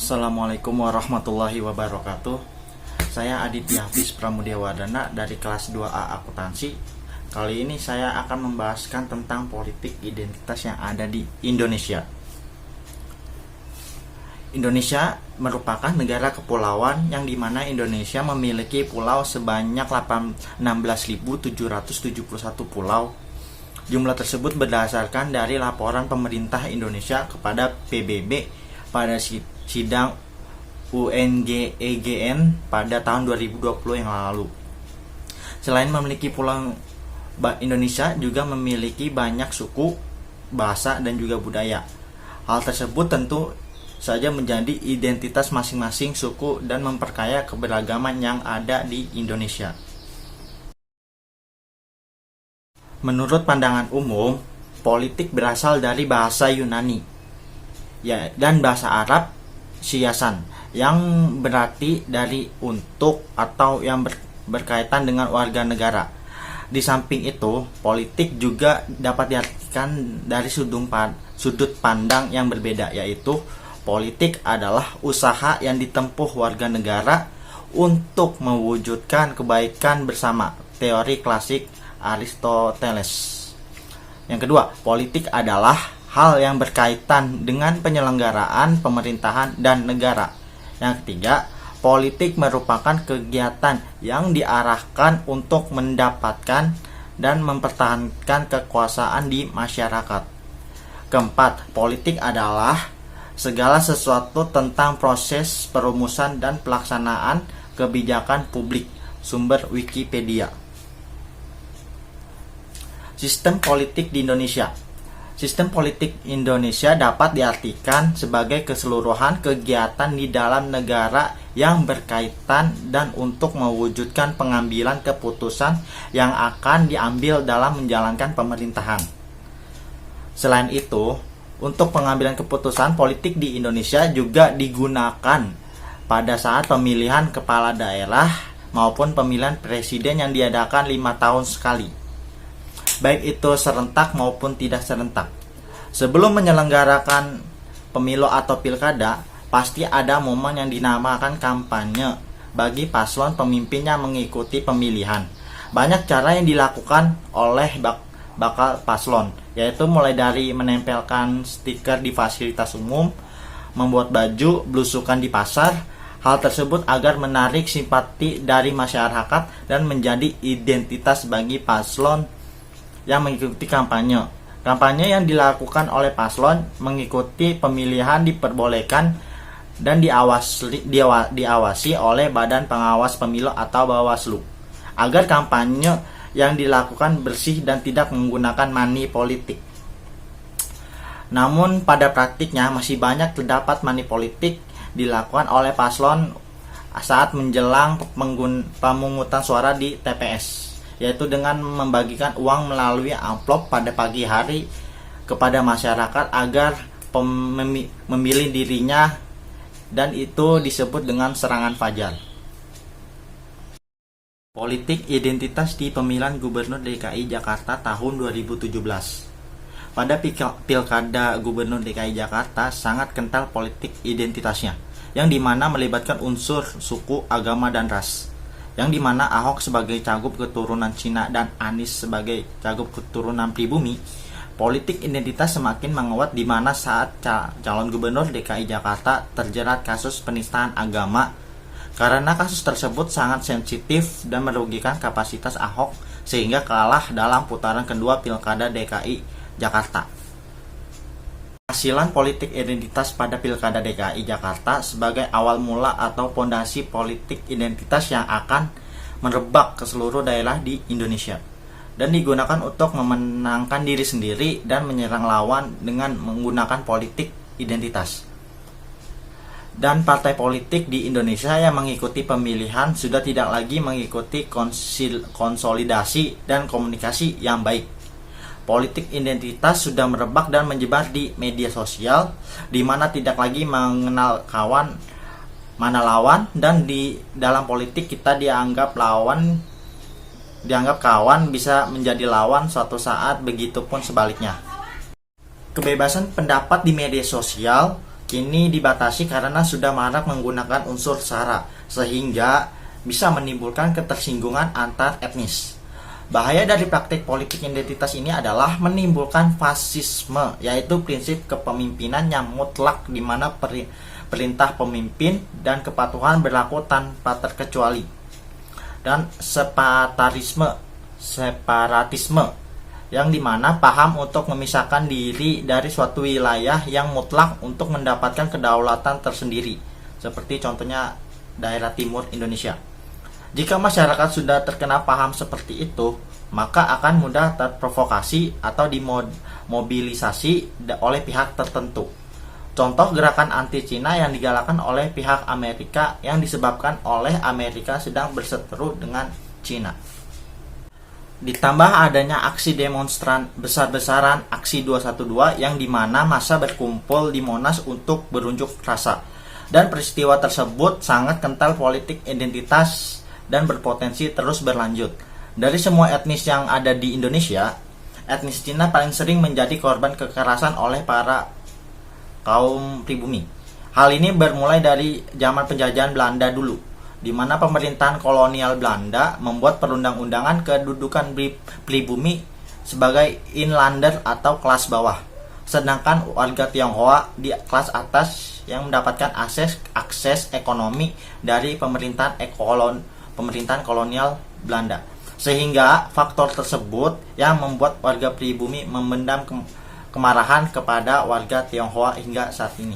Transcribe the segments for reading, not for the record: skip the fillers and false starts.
Assalamualaikum warahmatullahi wabarakatuh. Saya Aditya Hafiz Pramudiawadana dari kelas 2A Akuntansi. Kali ini saya akan membahaskan tentang politik identitas yang ada di Indonesia. Indonesia merupakan negara kepulauan yang dimana Indonesia memiliki pulau sebanyak 16.771 pulau. Jumlah tersebut berdasarkan dari laporan pemerintah Indonesia kepada PBB pada sidang UNGEGN pada tahun 2020 yang lalu. Selain memiliki pulau, Indonesia juga memiliki banyak suku, bahasa, dan juga budaya. Hal tersebut tentu saja menjadi identitas masing-masing suku dan memperkaya keberagaman yang ada di Indonesia. Menurut pandangan umum, politik berasal dari bahasa Yunani dan bahasa Arab siyasan, yang berarti dari untuk atau yang berkaitan dengan warga negara. Di samping itu, politik juga dapat diartikan dari sudut pandang yang berbeda, yaitu politik adalah usaha yang ditempuh warga negara untuk mewujudkan kebaikan bersama, teori klasik Aristoteles. Yang kedua, politik adalah hal yang berkaitan dengan penyelenggaraan pemerintahan dan negara. Yang ketiga, politik merupakan kegiatan yang diarahkan untuk mendapatkan dan mempertahankan kekuasaan di masyarakat. Keempat, politik adalah segala sesuatu tentang proses perumusan dan pelaksanaan kebijakan publik. Sumber Wikipedia. Sistem politik di Indonesia. Sistem politik Indonesia dapat diartikan sebagai keseluruhan kegiatan di dalam negara yang berkaitan dan untuk mewujudkan pengambilan keputusan yang akan diambil dalam menjalankan pemerintahan. Selain itu, untuk pengambilan keputusan politik di Indonesia juga digunakan pada saat pemilihan kepala daerah maupun pemilihan presiden yang diadakan 5 tahun sekali, baik itu serentak maupun tidak serentak. Sebelum menyelenggarakan pemilu atau pilkada, pasti ada momen yang dinamakan kampanye bagi paslon pemimpinnya mengikuti pemilihan. Banyak cara yang dilakukan oleh bakal paslon, yaitu mulai dari menempelkan stiker di fasilitas umum, membuat baju, belusukan di pasar. Hal tersebut agar menarik simpati dari masyarakat dan menjadi identitas bagi paslon yang mengikuti kampanye. Kampanye yang dilakukan oleh paslon mengikuti pemilihan diperbolehkan dan diawasi oleh Badan Pengawas Pemilu atau Bawaslu, agar kampanye yang dilakukan bersih dan tidak menggunakan money politik. Namun pada praktiknya masih banyak terdapat money politik dilakukan oleh paslon saat menjelang pemungutan suara di TPS, yaitu dengan membagikan uang melalui amplop pada pagi hari kepada masyarakat agar memilih dirinya, dan itu disebut dengan serangan fajar. Politik identitas di pemilihan Gubernur DKI Jakarta tahun 2017. Pada pilkada Gubernur DKI Jakarta sangat kental politik identitasnya, yang dimana melibatkan unsur suku, agama, dan ras. Yang dimana Ahok sebagai cagup keturunan Cina dan Anies sebagai cagup keturunan pribumi. Politik identitas semakin menguat di mana saat calon gubernur DKI Jakarta terjerat kasus penistaan agama, karena kasus tersebut sangat sensitif dan merugikan kapasitas Ahok sehingga kalah dalam putaran kedua pilkada DKI Jakarta. Hasilan politik identitas pada pilkada DKI Jakarta sebagai awal mula atau fondasi politik identitas yang akan merebak ke seluruh daerah di Indonesia dan digunakan untuk memenangkan diri sendiri dan menyerang lawan dengan menggunakan politik identitas. Dan partai politik di Indonesia yang mengikuti pemilihan sudah tidak lagi mengikuti konsolidasi dan komunikasi yang baik. Politik identitas sudah merebak dan menyebar di media sosial, di mana tidak lagi mengenal kawan mana lawan, dan di dalam politik kita dianggap kawan bisa menjadi lawan suatu saat, begitupun sebaliknya. Kebebasan pendapat di media sosial kini dibatasi karena sudah marak menggunakan unsur SARA, sehingga bisa menimbulkan ketersinggungan antar etnis. Bahaya dari praktik politik identitas ini adalah menimbulkan fasisme, yaitu prinsip kepemimpinan yang mutlak di mana perintah pemimpin dan kepatuhan berlaku tanpa terkecuali. Dan separatisme yang dimana paham untuk memisahkan diri dari suatu wilayah yang mutlak untuk mendapatkan kedaulatan tersendiri, seperti contohnya daerah timur Indonesia. Jika masyarakat sudah terkena paham seperti itu, maka akan mudah terprovokasi atau dimobilisasi oleh pihak tertentu. Contoh gerakan anti-Cina yang digalakkan oleh pihak Amerika yang disebabkan oleh Amerika sedang berseteru dengan Cina. Ditambah adanya aksi demonstran besar-besaran aksi 212 yang dimana massa berkumpul di Monas untuk berunjuk rasa. Dan peristiwa tersebut sangat kental politik identitas dan berpotensi terus berlanjut. Dari semua etnis yang ada di Indonesia, etnis Cina paling sering menjadi korban kekerasan oleh para kaum pribumi. Hal ini bermulai dari zaman penjajahan Belanda dulu, di mana pemerintahan kolonial Belanda membuat perundang-undangan kedudukan pribumi sebagai inlander atau kelas bawah, sedangkan warga Tionghoa di kelas atas yang mendapatkan akses ekonomi dari pemerintahan kolonial Belanda. Sehingga faktor tersebut yang membuat warga pribumi memendam kemarahan kepada warga Tionghoa hingga saat ini.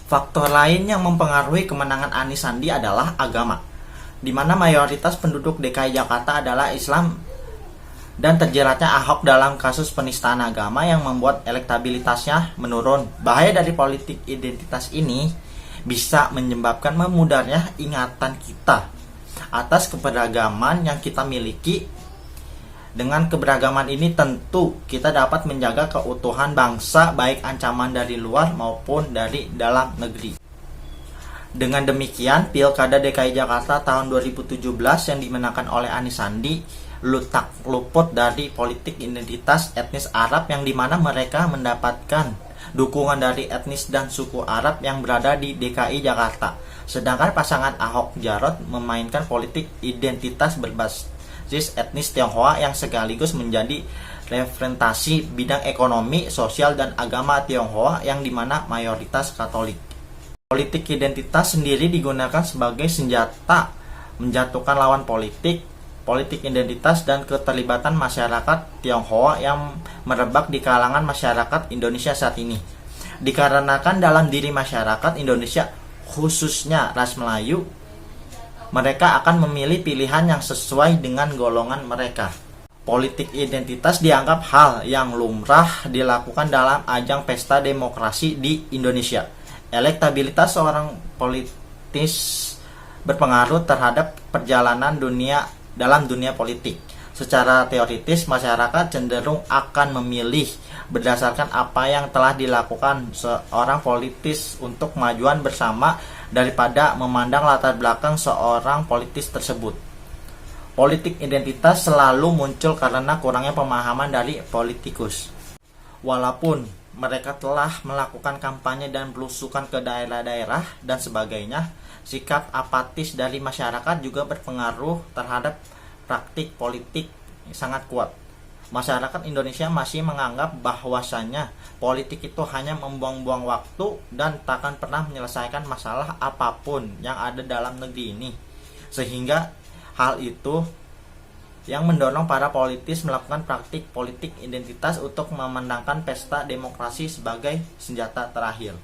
Faktor lain yang mempengaruhi kemenangan Anies Sandi adalah agama, di mana mayoritas penduduk DKI Jakarta adalah Islam dan terjeratnya Ahok dalam kasus penistaan agama yang membuat elektabilitasnya menurun. Bahaya dari politik identitas ini bisa menyebabkan memudarnya ingatan kita atas keberagaman yang kita miliki. Dengan keberagaman ini tentu kita dapat menjaga keutuhan bangsa baik ancaman dari luar maupun dari dalam negeri. Dengan demikian, Pilkada DKI Jakarta tahun 2017 yang dimenangkan oleh Anies Sandi tak luput dari politik identitas etnis Arab yang dimana mereka mendapatkan dukungan dari etnis dan suku Arab yang berada di DKI Jakarta. Sedangkan pasangan Ahok Jarot memainkan politik identitas berbasis etnis Tionghoa yang sekaligus menjadi representasi bidang ekonomi, sosial, dan agama Tionghoa yang dimana mayoritas Katolik. Politik identitas sendiri digunakan sebagai senjata menjatuhkan lawan politik identitas dan keterlibatan masyarakat Tionghoa yang merebak di kalangan masyarakat Indonesia saat ini. Dikarenakan dalam diri masyarakat Indonesia, khususnya ras Melayu, mereka akan memilih pilihan yang sesuai dengan golongan mereka. Politik identitas dianggap hal yang lumrah dilakukan dalam ajang pesta demokrasi di Indonesia. Elektabilitas seorang politis berpengaruh terhadap perjalanan dalam dunia politik. Secara teoritis, masyarakat cenderung akan memilih berdasarkan apa yang telah dilakukan seorang politis untuk kemajuan bersama daripada memandang latar belakang seorang politis tersebut. Politik identitas selalu muncul karena kurangnya pemahaman dari politikus. Walaupun mereka telah melakukan kampanye dan belusukan ke daerah-daerah dan sebagainya, sikap apatis dari masyarakat juga berpengaruh terhadap praktik politik yang sangat kuat. Masyarakat Indonesia masih menganggap bahwasannya politik itu hanya membuang-buang waktu dan takkan pernah menyelesaikan masalah apapun yang ada dalam negeri ini. Sehingga hal itu yang mendorong para politis melakukan praktik politik identitas untuk memandangkan pesta demokrasi sebagai senjata terakhir.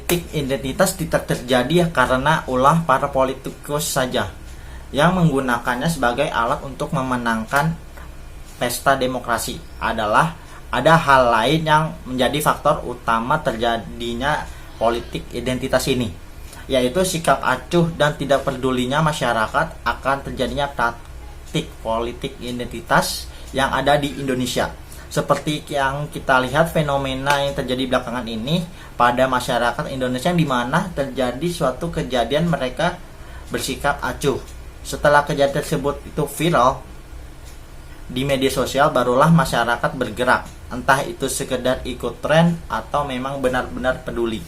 Politik identitas tidak terjadi karena ulah para politikus saja yang menggunakannya sebagai alat untuk memenangkan pesta demokrasi. Ada hal lain yang menjadi faktor utama terjadinya politik identitas ini, yaitu sikap acuh dan tidak pedulinya masyarakat akan terjadinya praktik politik identitas yang ada di Indonesia. Seperti yang kita lihat fenomena yang terjadi belakangan ini pada masyarakat Indonesia, di mana terjadi suatu kejadian mereka bersikap acuh. Setelah kejadian tersebut itu viral di media sosial, barulah masyarakat bergerak, entah itu sekedar ikut tren atau memang benar-benar peduli.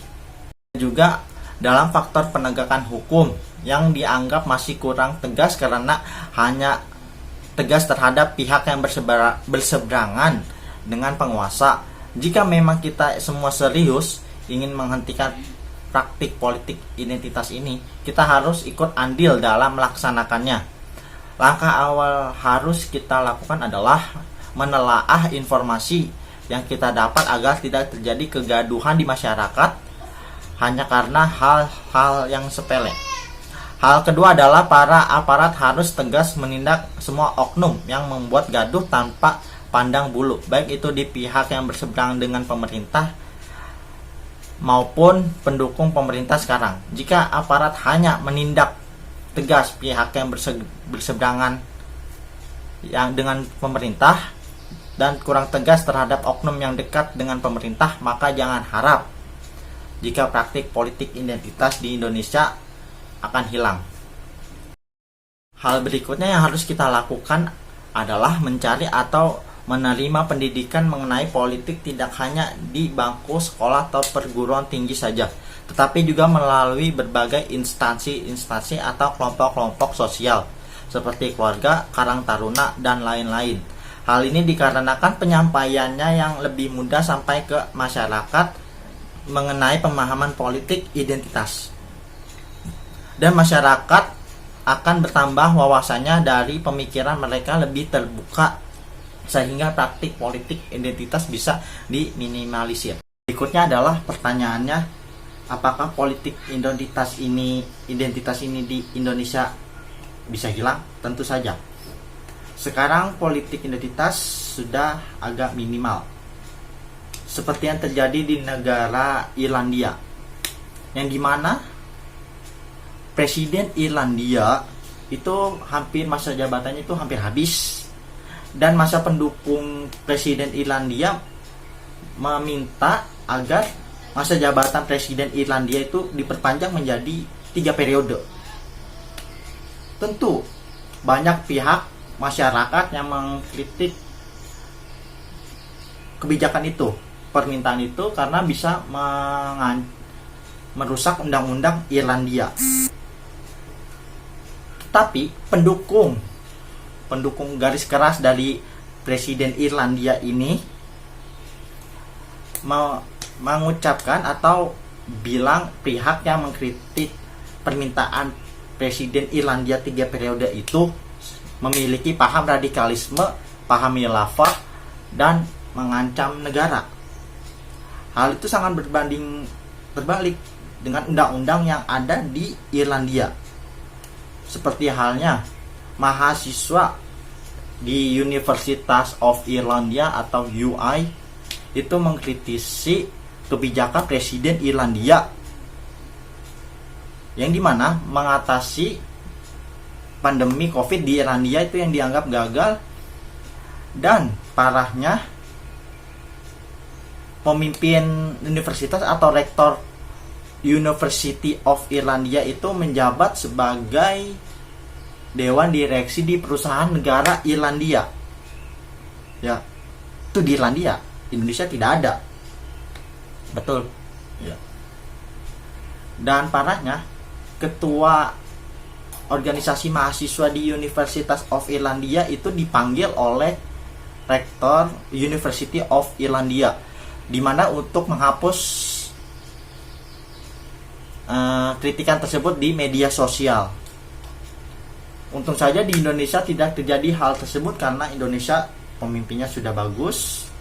juga dalam faktor penegakan hukum yang dianggap masih kurang tegas karena hanya tegas terhadap pihak yang berseberangan dengan penguasa. Jika memang kita semua serius ingin menghentikan praktik politik identitas ini, kita harus ikut andil dalam melaksanakannya. Langkah awal harus kita lakukan adalah menelaah informasi yang kita dapat agar tidak terjadi kegaduhan di masyarakat hanya karena hal-hal yang sepele. Hal kedua adalah para aparat harus tegas menindak semua oknum yang membuat gaduh tanpa pandang bulu, baik itu di pihak yang berseberangan dengan pemerintah maupun pendukung pemerintah sekarang. Jika aparat hanya menindak tegas pihak yang berseberangan yang dengan pemerintah dan kurang tegas terhadap oknum yang dekat dengan pemerintah, maka jangan harap jika praktik politik identitas di Indonesia akan hilang. Hal berikutnya yang harus kita lakukan adalah mencari atau menerima pendidikan mengenai politik tidak hanya di bangku sekolah atau perguruan tinggi saja, tetapi juga melalui berbagai instansi atau kelompok-kelompok sosial seperti keluarga, karang taruna, dan lain-lain. Hal ini dikarenakan penyampaiannya yang lebih mudah sampai ke masyarakat mengenai pemahaman politik identitas, dan masyarakat akan bertambah wawasannya dari pemikiran mereka lebih terbuka sehingga praktik politik identitas bisa diminimalisir. Berikutnya adalah pertanyaannya, apakah politik identitas ini di Indonesia bisa hilang? Tentu saja. Sekarang politik identitas sudah agak minimal, seperti yang terjadi di negara Irlandia, yang dimana Presiden Irlandia itu masa jabatannya itu hampir habis, dan masa pendukung Presiden Irlandia meminta agar masa jabatan Presiden Irlandia itu diperpanjang menjadi 3 periode. Tentu banyak pihak masyarakat yang mengkritik kebijakan itu, permintaan itu, karena bisa merusak undang-undang Irlandia. Tapi pendukung garis keras dari Presiden Irlandia ini mengucapkan atau bilang pihak yang mengkritik permintaan Presiden Irlandia 3 periode itu memiliki paham radikalisme, paham khilafah, dan mengancam negara. Hal itu sangat berbalik dengan undang-undang yang ada di Irlandia. Seperti halnya mahasiswa di Universitas of Irlandia atau UI itu mengkritisi kebijakan Presiden Irlandia yang dimana mengatasi pandemi COVID di Irlandia itu yang dianggap gagal, dan parahnya pemimpin universitas atau rektor University of Irlandia itu menjabat sebagai dewan direksi di perusahaan negara Irlandia. Ya, itu di Irlandia. Indonesia tidak ada. Betul. Ya. Dan parahnya, ketua organisasi mahasiswa di Universitas of Irlandia itu dipanggil oleh rektor University of Irlandia, di mana untuk menghapus kritikan tersebut di media sosial. Untung saja di Indonesia tidak terjadi hal tersebut karena Indonesia pemimpinnya sudah bagus,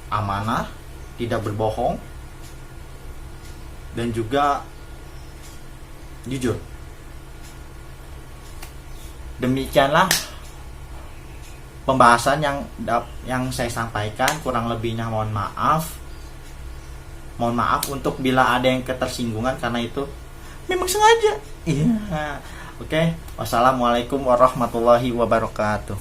amanah, tidak berbohong, dan juga jujur. Demikianlah pembahasan yang saya sampaikan. Kurang lebihnya mohon maaf. Mohon maaf untuk bila ada yang ketersinggungan, karena itu memang sengaja. Iya. Oke. Wassalamualaikum warahmatullahi wabarakatuh.